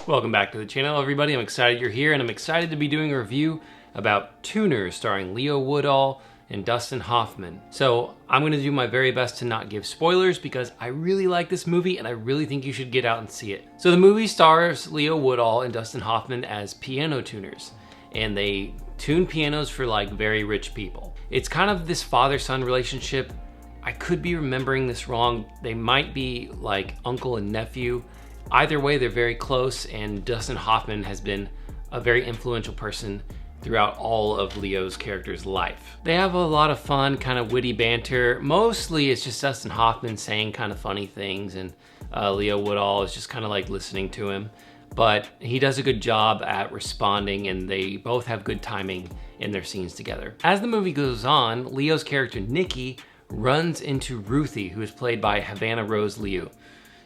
Welcome back to the channel, everybody. I'm excited you're here, and I'm excited to be doing a review about Tuners starring Leo Woodall and Dustin Hoffman. So I'm going to do my very best to not give spoilers because I really like this movie and I really think you should get out and see it. So the movie stars Leo Woodall and Dustin Hoffman as piano tuners, and they tune pianos for like very rich people. It's kind of this father-son relationship. I could be remembering this wrong. They might be like uncle and nephew. Either way, they're very close, and Dustin Hoffman has been a very influential person throughout all of Leo's character's life. They have a lot of fun, kind of witty banter. Mostly it's just Dustin Hoffman saying kind of funny things, and Leo Woodall is just kind of like listening to him. But he does a good job at responding, and they both have good timing in their scenes together. As the movie goes on, Leo's character Nikki runs into Ruthie, who is played by Havana Rose Liu.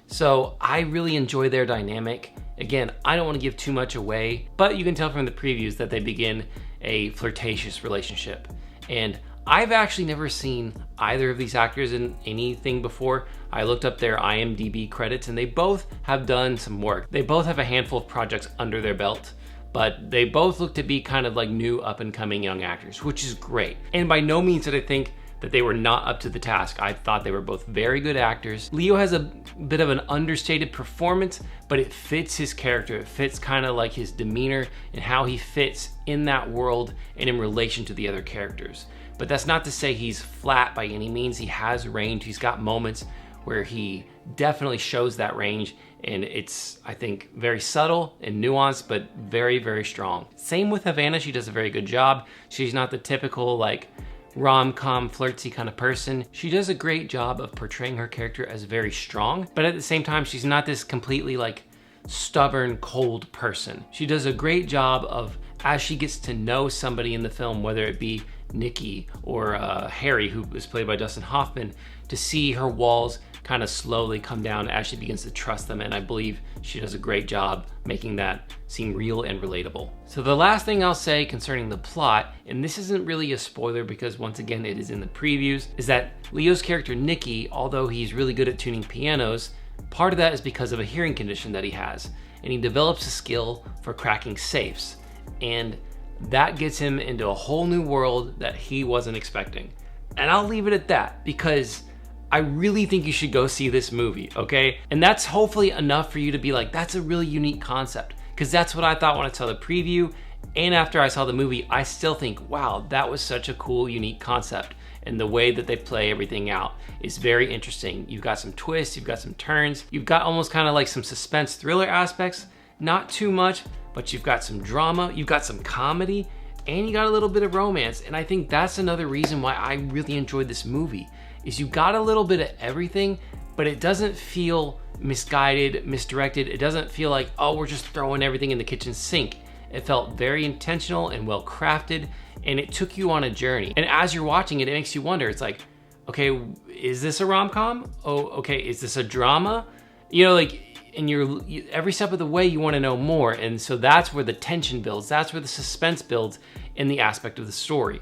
So I really enjoy their dynamic. Again, I don't want to give too much away, but you can tell from the previews that they begin a flirtatious relationship. And I've actually never seen either of these actors in anything before. I looked up their IMDb credits and they both have done some work. They both have a handful of projects under their belt, but they both look to be kind of like new up and coming young actors, which is great. And by no means did I think that they were not up to the task. I thought they were both very good actors. Leo has a bit of an understated performance, but it fits his character. It fits kind of like his demeanor and how he fits in that world and in relation to the other characters. But that's not to say he's flat by any means. He has range. He's got moments where he definitely shows that range, and it's, I think, very subtle and nuanced, but very, very strong. Same with Havana. She does a very good job. She's not the typical like rom-com flirty kind of person. She does a great job of portraying her character as very strong, but at the same time, she's not this completely like stubborn, cold person. She does a great job of, as she gets to know somebody in the film, whether it be Nikki or Harry, who is played by Dustin Hoffman, to see her walls kind of slowly come down as she begins to trust them, and I believe she does a great job making that seem real and relatable. So the last thing I'll say concerning the plot, and this isn't really a spoiler because once again it is in the previews, is that Leo's character Nikki, although he's really good at tuning pianos, part of that is because of a hearing condition that he has, and he develops a skill for cracking safes, and that gets him into a whole new world that he wasn't expecting. And I'll leave it at that because I really think you should go see this movie, okay? And that's hopefully enough for you to be like, that's a really unique concept. Because that's what I thought when I saw the preview. And after I saw the movie, I still think, wow, that was such a cool, unique concept. And the way that they play everything out is very interesting. You've got some twists, you've got some turns, you've got almost kind of like some suspense thriller aspects. Not too much, but you've got some drama, you've got some comedy, and you got a little bit of romance. And I think that's another reason why I really enjoyed this movie, is you got a little bit of everything, but it doesn't feel misguided, misdirected. It doesn't feel like, oh, we're just throwing everything in the kitchen sink. It felt very intentional and well crafted, and it took you on a journey. And as you're watching it, it makes you wonder, it's like, okay, is this a rom-com? Oh, okay, is this a drama? You know, like, and every step of the way you want to know more, and so that's where the tension builds, that's where the suspense builds in the aspect of the story.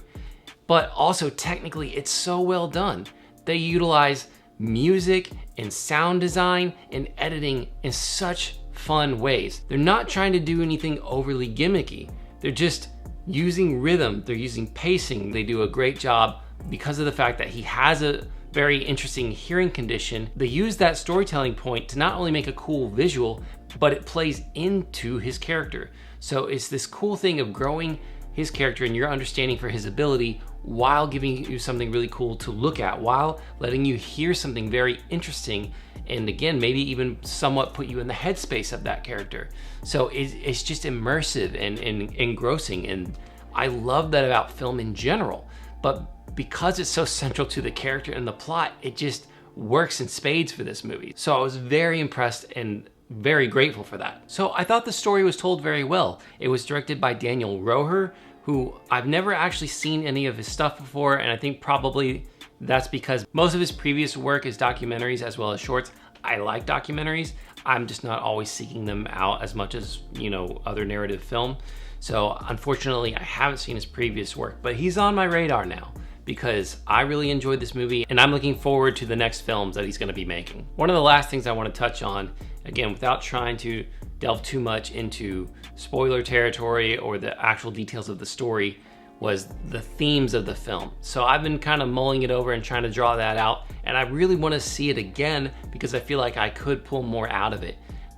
But also technically, it's so well done. They utilize music and sound design and editing in such fun ways. They're not trying to do anything overly gimmicky. They're just using rhythm, they're using pacing. They do a great job because of the fact that he has a very interesting hearing condition. They use that storytelling point to not only make a cool visual, but it plays into his character. So it's this cool thing of growing his character and your understanding for his ability while giving you something really cool to look at, while letting you hear something very interesting, and again, maybe even somewhat put you in the headspace of that character. So it's just immersive and engrossing, and I love that about film in general. But because it's so central to the character and the plot, it just works in spades for this movie. So I was very impressed and very grateful for that. So I thought the story was told very well. It was directed by Daniel Roher, who I've never actually seen any of his stuff before, and I think probably that's because most of his previous work is documentaries as well as shorts. I like documentaries. I'm just not always seeking them out as much as, you know, other narrative film. So unfortunately, I haven't seen his previous work, but he's on my radar now because I really enjoyed this movie and I'm looking forward to the next films that he's gonna be making. One of the last things I wanna touch on, again, without trying to delve too much into spoiler territory or the actual details of the story, was the themes of the film. So I've been kind of mulling it over and trying to draw that out, and I really want to see it again because I feel like I could pull more out of it.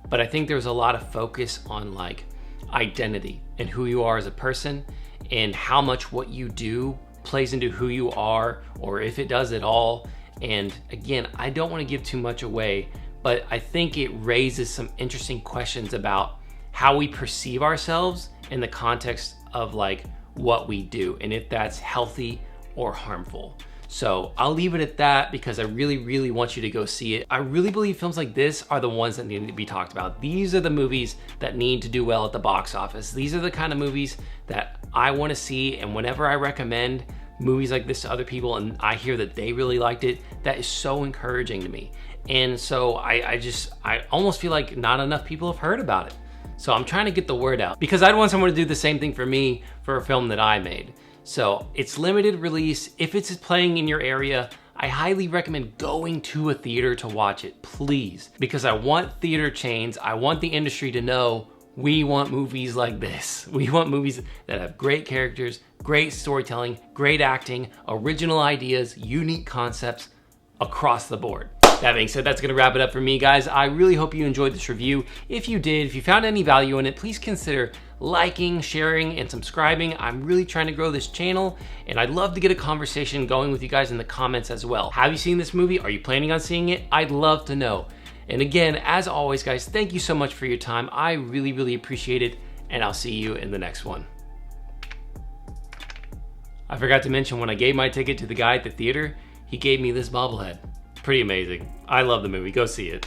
But I think there's a lot of focus on like identity and who you are as a person, and how much what you do plays into who you are, or if it does at all. And again, I don't want to give too much away, but I think it raises some interesting questions about how we perceive ourselves in the context of like what we do, and if that's healthy or harmful. So I'll leave it at that because I really want you to go see it. I really believe films like this are the ones that need to be talked about. These are the movies that need to do well at the box office. These are the kind of movies that I want to see, and whenever I recommend movies like this to other people and I hear that they really liked it, that is so encouraging to me. And so I almost feel like not enough people have heard about it. So I'm trying to get the word out because I'd want someone to do the same thing for me for a film that I made. So it's limited release. If it's playing in your area, I highly recommend going to a theater to watch it, please. Because I want theater chains, I want the industry to know we want movies like this. We want movies that have great characters, great storytelling, great acting, original ideas, unique concepts across the board. That being said, that's gonna wrap it up for me, guys. I really hope you enjoyed this review. If you did, if you found any value in it, please consider liking, sharing, and subscribing. I'm really trying to grow this channel, and I'd love to get a conversation going with you guys in the comments as well. Have you seen this movie? Are you planning on seeing it? I'd love to know. And again, as always, guys, thank you so much for your time. I really appreciate it, and I'll see you in the next one. I forgot to mention, when I gave my ticket to the guy at the theater, he gave me this bobblehead. Pretty amazing. I love the movie. Go see it.